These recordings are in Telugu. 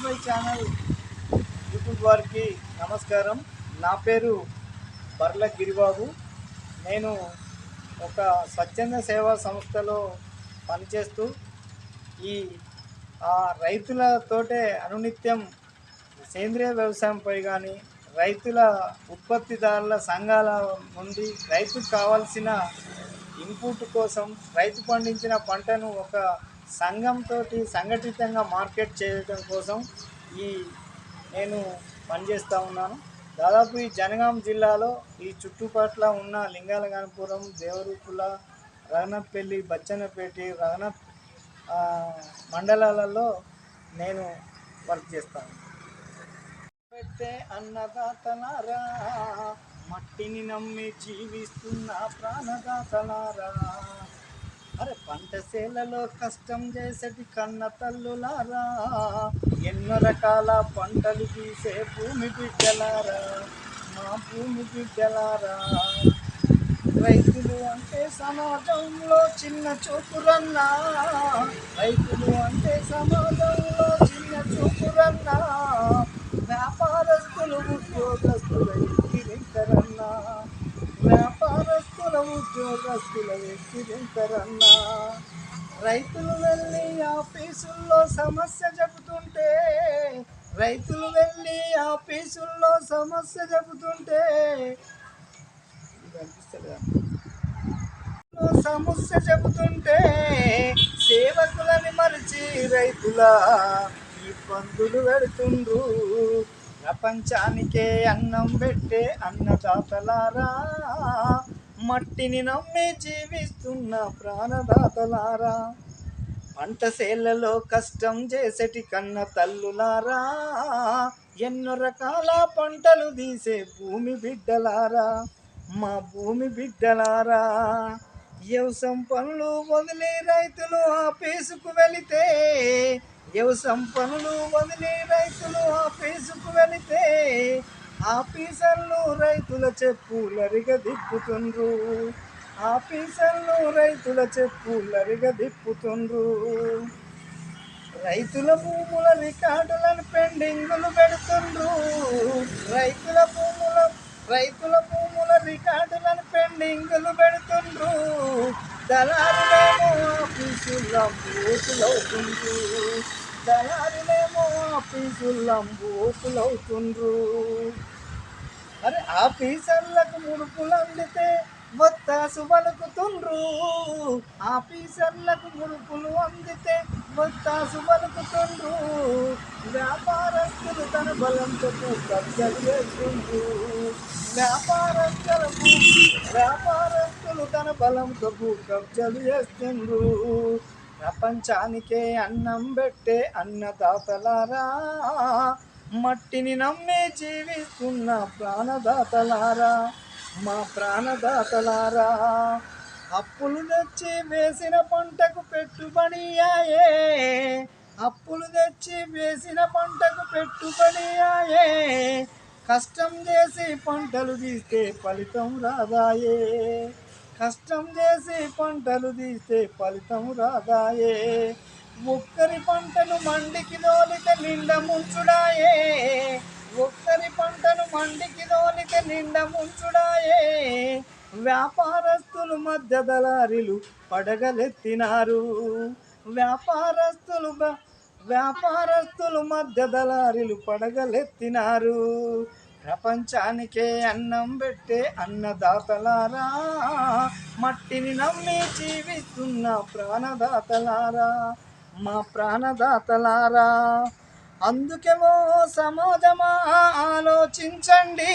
బై ఛానల్ యూట్యూబ్ వారికి నమస్కారం. నా పేరు బర్ల గిరిబాబు. నేను ఒక స్వచ్ఛంద సేవా సంస్థలో పనిచేస్తూ ఈ రైతులతోటే అనునిత్యం సేంద్రియ వ్యవసాయంపై కానీ రైతుల ఉత్పత్తిదారుల సంఘాల నుండి రైతుకు కావాల్సిన ఇన్పుట్ కోసం రైతు పండించిన పంటను ఒక సంఘంతో సంఘటితంగా మార్కెట్ చేయడం కోసం నేను పనిచేస్తూ ఉన్నాను. దాదాపు ఈ జనగాం జిల్లాలో ఈ చుట్టుపట్ల ఉన్న లింగాలగనపురం, దేవరూపుల, రఘునాథ్పల్లి, బచ్చన్నపేట, రఘునాథ్ మండలాలలో నేను వర్క్ చేస్తాను. పెట్టే అన్నదాతలారా, మట్టిని నమ్మి జీవిస్తున్న ప్రాణదాతలారా, అరే పంట సేలలో కష్టం చేసేటి కన్న తల్లులారా, ఎన్నో రకాల పంటలు తీసే భూమి బిడ్డలారా, మా భూమి బిడ్డలారా, రైతులు అంటే సమాజంలో చిన్న చూపురన్నా, రైతులు అంటే సమాజంలో చిన్న చూపురన్నా, వ్యాపారస్తులు ఉద్యోగస్తుల ఎక్కిరించరన్నా, వ్యాపారస్తుల ఉద్యోగస్తుల ఎక్కిరించరన్నా. రైతులు వెళ్ళి ఆఫీసుల్లో సమస్య చెబుతుంటే, రైతులు వెళ్ళి ఆఫీసుల్లో సమస్య చెబుతుంటే సమస్య చెబుతుంటే సేవకులని మరిచి రైతుల ఇబ్బందులు పెడుతుండ్రు. ప్రపంచానికే అన్నం పెట్టే అన్నదాతలారా, మట్టిని నమ్మి జీవిస్తున్న ప్రాణదాతలారా, పంట సేళ్లలో కష్టం చేసేటి కన్న తల్లులారా, ఎన్నో రకాల పంటలు తీసే భూమి బిడ్డలారా, మా భూమి బిడ్డలారా, వ్యవసాయం పనులు వదిలి రైతులు ఆఫీసుకు వెళితే, వ్యవసాయం పనులు వదిలి రైతులు ఆఫీసుకు వెళితే, ఆఫీసర్లు రైతుల చెప్పులరిగ దిప్పుతుండ్రు, ఆఫీసర్లు రైతుల చెప్పులరిగ దిప్పుతుండ్రు. రైతుల భూముల రికార్డులను పెండింగులు పెడుతుండ్రు, రైతుల భూముల రికార్డులను పెండింగులు పెడుతుండ్రు. దళారులేమో ఆఫీసుల్లో బూతులవుతుండ్రు, దళారులేమో ఆఫీసుల్లో బూతులవుతుండ్రు. అరే ఆఫీసర్లకు ముడుపులు అందితే వత్తాసు పలుకుతుండ్రు, ఆఫీసర్లకు ముడుపులు అందితే వత్తాసు పలుకుతుండ్రు. వ్యాపారస్తులు తన బలంతో కబ్జలు చేస్తుండ్రు, వ్యాపారస్తులు తన బలంతో కబ్జలు చేస్తుండ్రు. ప్రపంచానికే అన్నం పెట్టే అన్నదాతలారా, మట్టిని నమ్మి జీవిస్తున్న ప్రాణదాతలారా, మా ప్రాణదాతలారా, అప్పులు తెచ్చి వేసిన పంటకు పెట్టుబడి ఆయే, అప్పులు తెచ్చి వేసిన పంటకు పెట్టుబడి ఆయే, కష్టం చేసి పంటలు తీస్తే ఫలితం రాదాయే, కష్టం చేసి పంటలు తీస్తే ఫలితం రాదాయే. ఒక్కరి పంటను మండికి దోలితే నిండా ముంచుడాయే, ఒక్కరి పంటను మండికి దోలితే నిండా ముంచుడాయే. వ్యాపారస్తులు మధ్య దళారీలు పడగలెత్తినారు, వ్యాపారస్తులు మధ్య దళారీలు పడగలెత్తినారు. ప్రపంచానికే అన్నం పెట్టే అన్నదాతలారా, మట్టిని నమ్మి జీవిస్తున్న ప్రాణదాతలారా, మా ప్రాణదాతలారా. అందుకేమో సమాజమా ఆలోచించండి,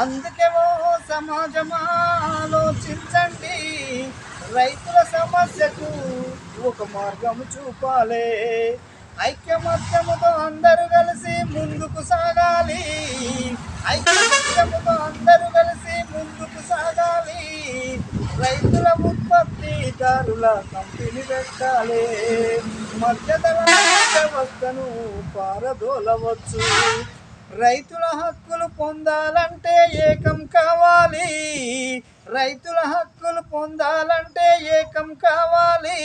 అందుకేమో సమాజమా ఆలోచించండి, రైతుల సమస్యకు ఒక మార్గము చూపాలి, ఐక్యమత్యముతో అందరూ కలిసి ముందుకు సాగాలి, ఐక్యమత్యముతో అందరూ కలిసి ముందుకు సాగాలి. రైతుల ఉత్పత్తిదారుల కంపెనీ పెట్టాలి, మధ్యధర వ్యవస్థను పారదోలవచ్చు. రైతుల హక్కులు పొందాలంటే ఏకం కావాలి, రైతుల హక్కులు పొందాలంటే ఏకం కావాలి.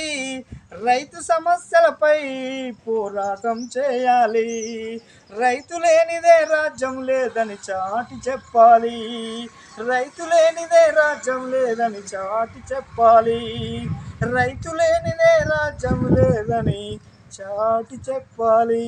రైతు సమస్యలపై పోరాటం చేయాలి. రైతు లేనిదే రాజ్యం లేదని చాటి చెప్పాలి. రైతు లేనిదే రాజ్యం లేదని చాటి చెప్పాలి. రైతు లేనిదే రాజ్యం లేదని చాటి చెప్పాలి.